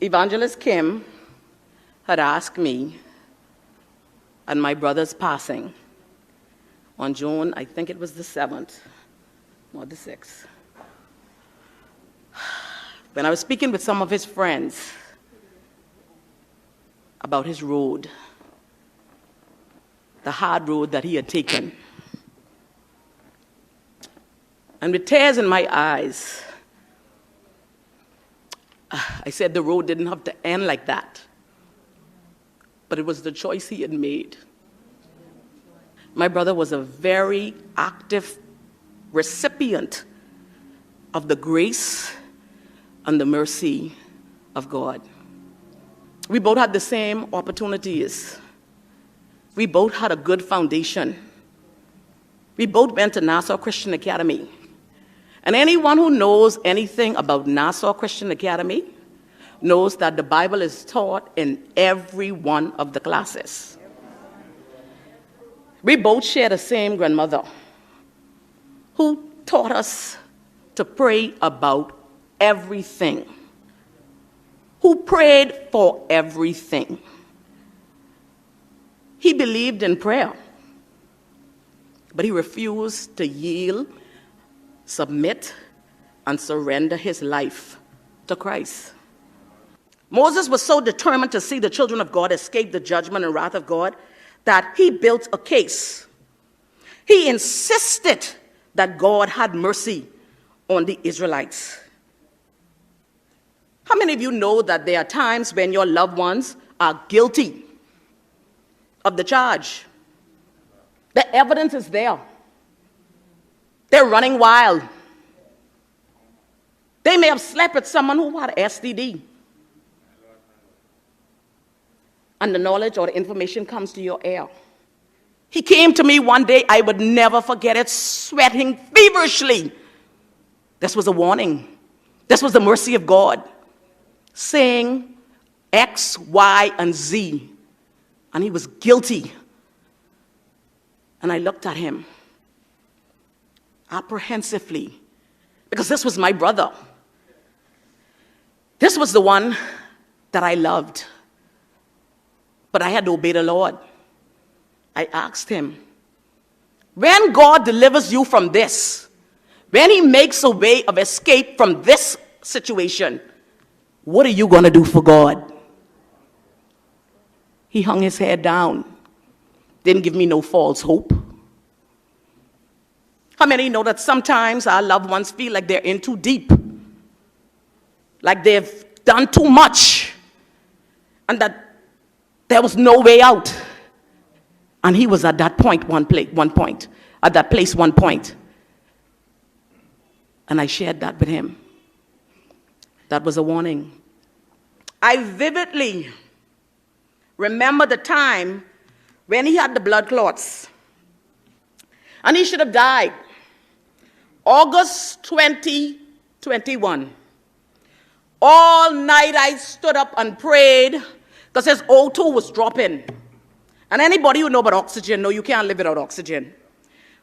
Evangelist Kim had asked me at my brother's passing on June, I think it was the 7th or the 6th, when I was speaking with some of his friends about his road, the hard road that he had taken. And with tears in my eyes, I said the road didn't have to end like that, but it was the choice he had made. My brother was a very active recipient of the grace and the mercy of God. We both had the same opportunities. We both had a good foundation. We both went to Nassau Christian Academy. And anyone who knows anything about Nassau Christian Academy knows that the Bible is taught in every one of the classes. We both share the same grandmother who taught us to pray about everything, who prayed for everything. He believed in prayer, but he refused to yield, submit, and surrender his life to Christ. Moses was so determined to see the children of God escape the judgment and wrath of God that he built a case. He insisted that God had mercy on the Israelites. How many of you know that there are times when your loved ones are guilty of the charge? The evidence is there. They're running wild. They may have slept with someone who had STD. And the knowledge or the information comes to your ear. He came to me one day, I would never forget it, sweating feverishly. This was a warning. This was the mercy of God, saying X, Y, and Z. And he was guilty. And I looked at him apprehensively, because this was my brother. This was the one that I loved. But I had to obey the Lord. I asked him, when God delivers you from this, when he makes a way of escape from this situation, what are you going to do for God? He hung his head down, didn't give me no false hope. How many know that sometimes our loved ones feel like they're in too deep, like they've done too much, and that there was no way out? And he was at that point, one point. And I shared that with him. That was a warning. I vividly remember the time when he had the blood clots. And he should have died. August 2021. All night I stood up and prayed because his O2 was dropping. And anybody who know about oxygen know you can't live without oxygen.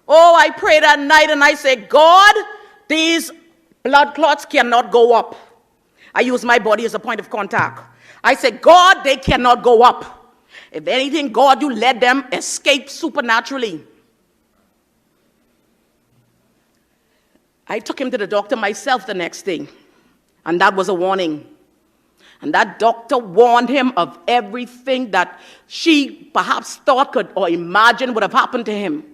Oh, I prayed at night and I said, God, these blood clots cannot go up. I use my body as a point of contact. I said, God, they cannot go up. If anything, God, you let them escape supernaturally. I took him to the doctor myself the next day, and that was a warning. And that doctor warned him of everything that she perhaps thought could or imagined would have happened to him.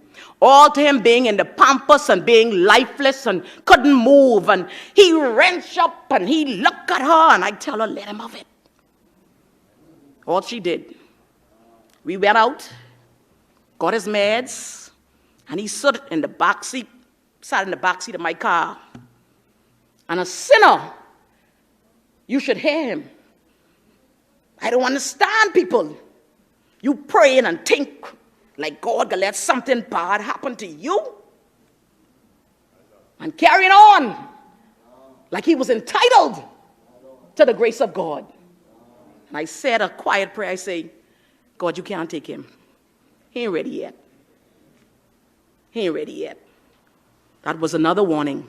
All to him being in the pampas and being lifeless and couldn't move. And he wrenched up and he looked at her, and I tell her, let him have it. All she did. We went out, got his meds, and he sat in the back seat of my car. And a sinner, you should hear him. I don't understand people. You praying and think like God gonna let something bad happen to you? And carrying on like he was entitled to the grace of God. And I said a quiet prayer. I say, God, you can't take him. He ain't ready yet. He ain't ready yet. That was another warning.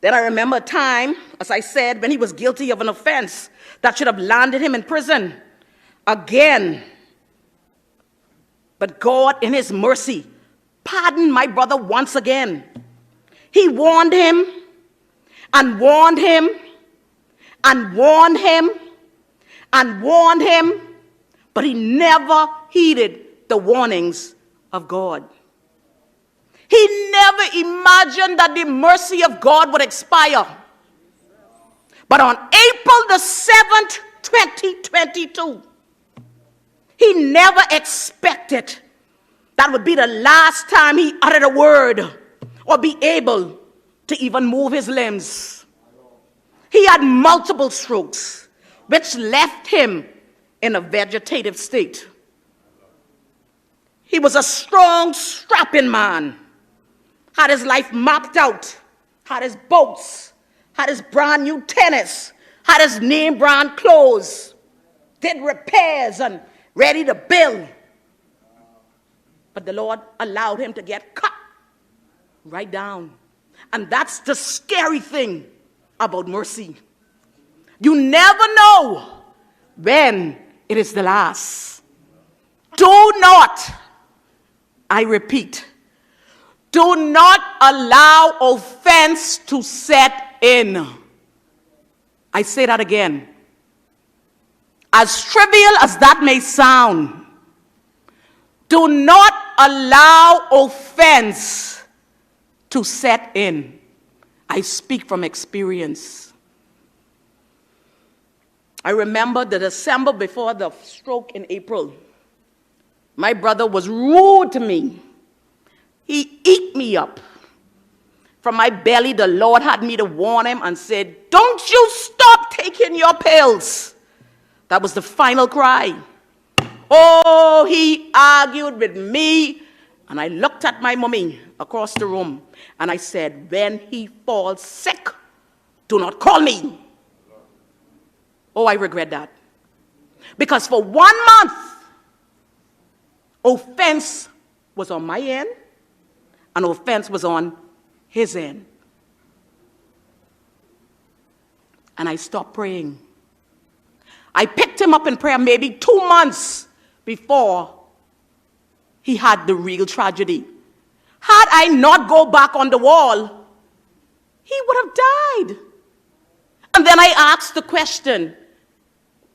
Then I remember a time, as I said, when he was guilty of an offense that should have landed him in prison again. But God, in his mercy, pardoned my brother once again. He warned him and warned him and warned him and warned him, but he never heeded the warnings of God. He never imagined that the mercy of God would expire. But on April the 7th, 2022, he never expected that would be the last time he uttered a word or be able to even move his limbs. He had multiple strokes, which left him in a vegetative state. He was a strong, strapping man, had his life mapped out, had his boats, had his brand new tennis, had his name brand clothes, did repairs and ready to build. But the Lord allowed him to get cut right down. And that's the scary thing about mercy. You never know when it is the last. Do not, I repeat, do not allow offense to set in. I say that again. As trivial as that may sound, do not allow offense to set in. I speak from experience. I remember the December before the stroke in April. My brother was rude to me. He ate me up. From my belly, the Lord had me to warn him and said, "Don't you stop taking your pills." That was the final cry. Oh, he argued with me. And I looked at my mommy across the room and I said, "When he falls sick, do not call me." Oh, I regret that. Because for 1 month, offense was on my end and offense was on his end. And I stopped praying. I picked him up in prayer maybe 2 months before he had the real tragedy. Had I not go back on the wall, he would have died. And then I asked the question,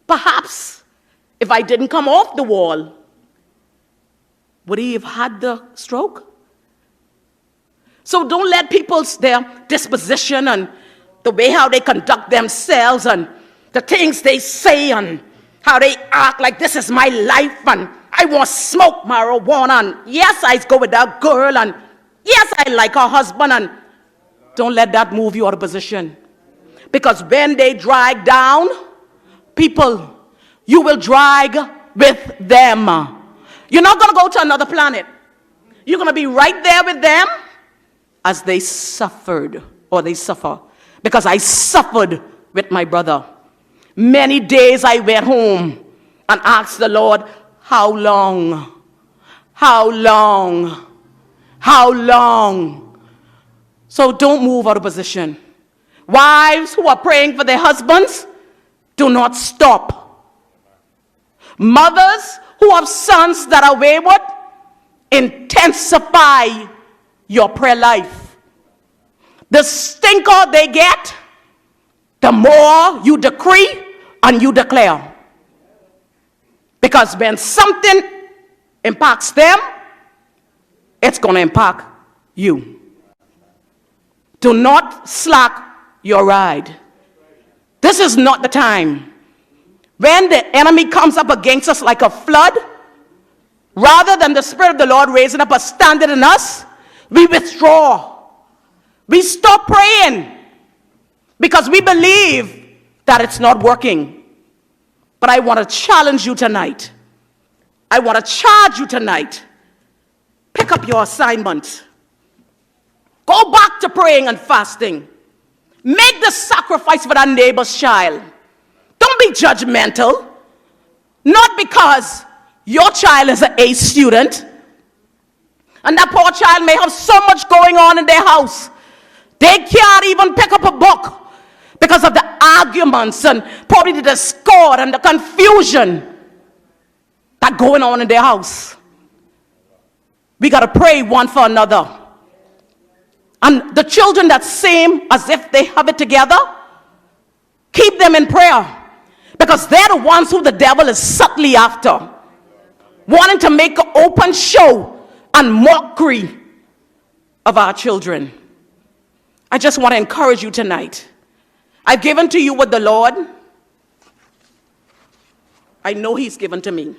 perhaps if I didn't come off the wall, would he have had the stroke? So don't let people's their disposition and the way how they conduct themselves and the things they say and how they act like this is my life and I want to smoke marijuana and yes, I go with that girl and yes, I like her husband, and don't let that move you out of position. Because when they drag down people, you will drag with them. You're not going to go to another planet. You're going to be right there with them as they suffered or they suffer. Because I suffered with my brother. Many days I went home and asked the Lord, how long? How long? How long? So don't move out of position. Wives who are praying for their husbands, do not stop. Mothers who have sons that are wayward, intensify your prayer life. The stinker they get, the more you decree and you declare. Because when something impacts them, it's going to impact you. Do not slack your ride. This is not the time. When the enemy comes up against us like a flood, rather than the Spirit of the Lord raising up a standard in us, we withdraw. We stop praying because we believe that it's not working. But I want to challenge you tonight. I want to charge you tonight. Pick up your assignment. Go back to praying and fasting. Make the sacrifice for that neighbor's child. Don't be judgmental. Not because your child is an A student and that poor child may have so much going on in their house They can't even pick up a book because of the arguments and probably the discord and the confusion that going on in their house. We got to pray one for another. And the children that seem as if they have it together, keep them in prayer. Because they're the ones who the devil is subtly after, wanting to make an open show and mockery of our children. I just want to encourage you tonight. I've given to you what the Lord, I know he's given to me.